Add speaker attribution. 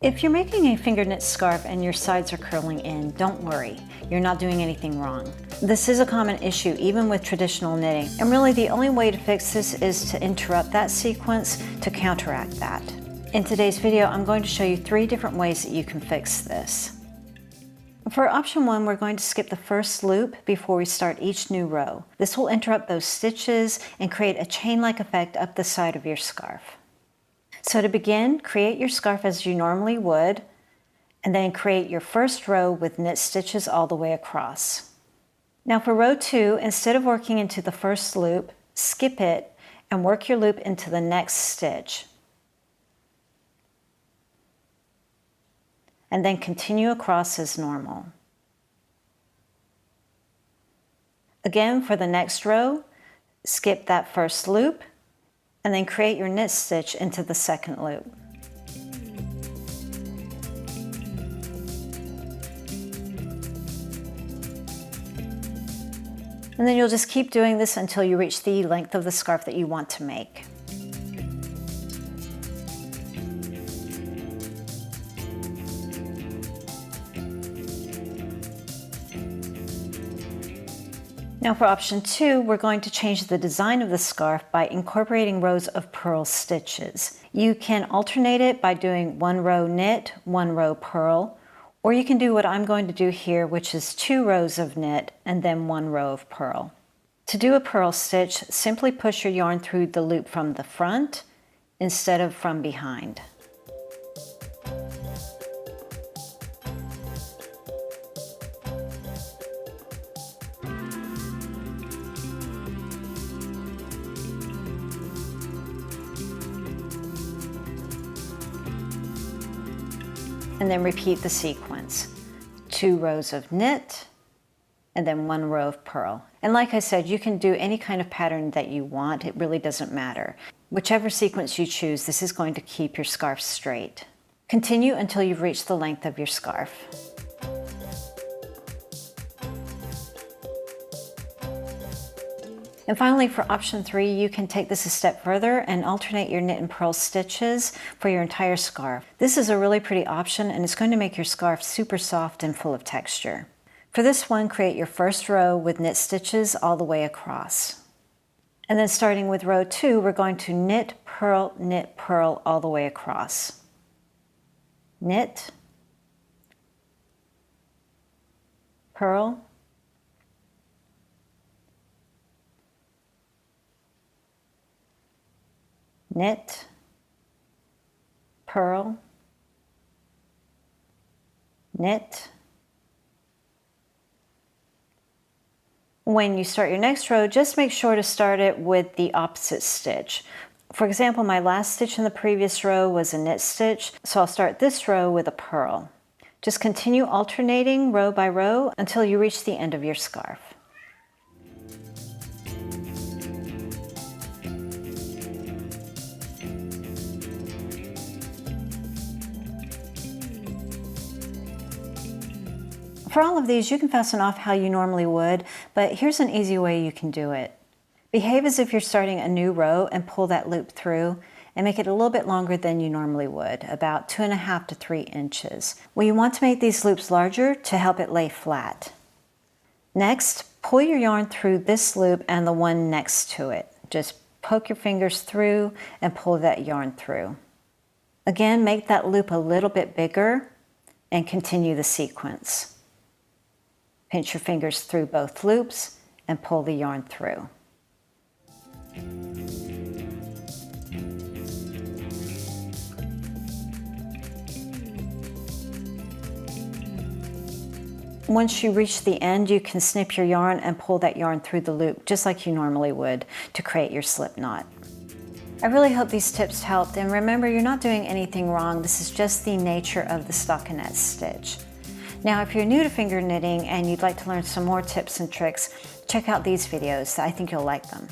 Speaker 1: If you're making a finger knit scarf and your sides are curling in, don't worry. You're not doing anything wrong. This is a common issue even with traditional knitting, and really the only way to fix this is to interrupt that sequence to counteract that. In today's video, I'm going to show you 3 different ways that you can fix this. For option 1, we're going to skip the first loop before we start each new row. This will interrupt those stitches and create a chain-like effect up the side of your scarf. So to begin, create your scarf as you normally would, and then create your first row with knit stitches all the way across. Now for row 2, instead of working into the first loop, skip it and work your loop into the next stitch. And then continue across as normal. Again, for the next row, skip that first loop, and then create your knit stitch into the second loop. And then you'll just keep doing this until you reach the length of the scarf that you want to make. Now for option 2, we're going to change the design of the scarf by incorporating rows of purl stitches. You can alternate it by doing 1 row knit, 1 row purl, or you can do what I'm going to do here, which is 2 rows of knit and then 1 row of purl. To do a purl stitch, simply push your yarn through the loop from the front instead of from behind. And then repeat the sequence. 2 rows of knit, and then 1 row of purl. And like I said, you can do any kind of pattern that you want. It really doesn't matter. Whichever sequence you choose, this is going to keep your scarf straight. Continue until you've reached the length of your scarf. And finally, for option 3, you can take this a step further and alternate your knit and purl stitches for your entire scarf. This is a really pretty option, and it's going to make your scarf super soft and full of texture. For this one, create your first row with knit stitches all the way across. And then starting with row 2, we're going to knit, purl all the way across. Knit, purl, knit, purl, knit. When you start your next row, just make sure to start it with the opposite stitch. For example, my last stitch in the previous row was a knit stitch, so I'll start this row with a purl. Just continue alternating row by row until you reach the end of your scarf. For all of these, you can fasten off how you normally would, but here's an easy way you can do it. Behave as if you're starting a new row and pull that loop through and make it a little bit longer than you normally would, about 2.5 to 3 inches. Well, you want to make these loops larger to help it lay flat. Next, pull your yarn through this loop and the one next to it. Just poke your fingers through and pull that yarn through. Again, make that loop a little bit bigger and continue the sequence. Pinch your fingers through both loops and pull the yarn through. Once you reach the end, you can snip your yarn and pull that yarn through the loop just like you normally would to create your slip knot. I really hope these tips helped, and remember, you're not doing anything wrong. This is just the nature of the stockinette stitch. Now, if you're new to finger knitting and you'd like to learn some more tips and tricks, check out these videos. I think you'll like them.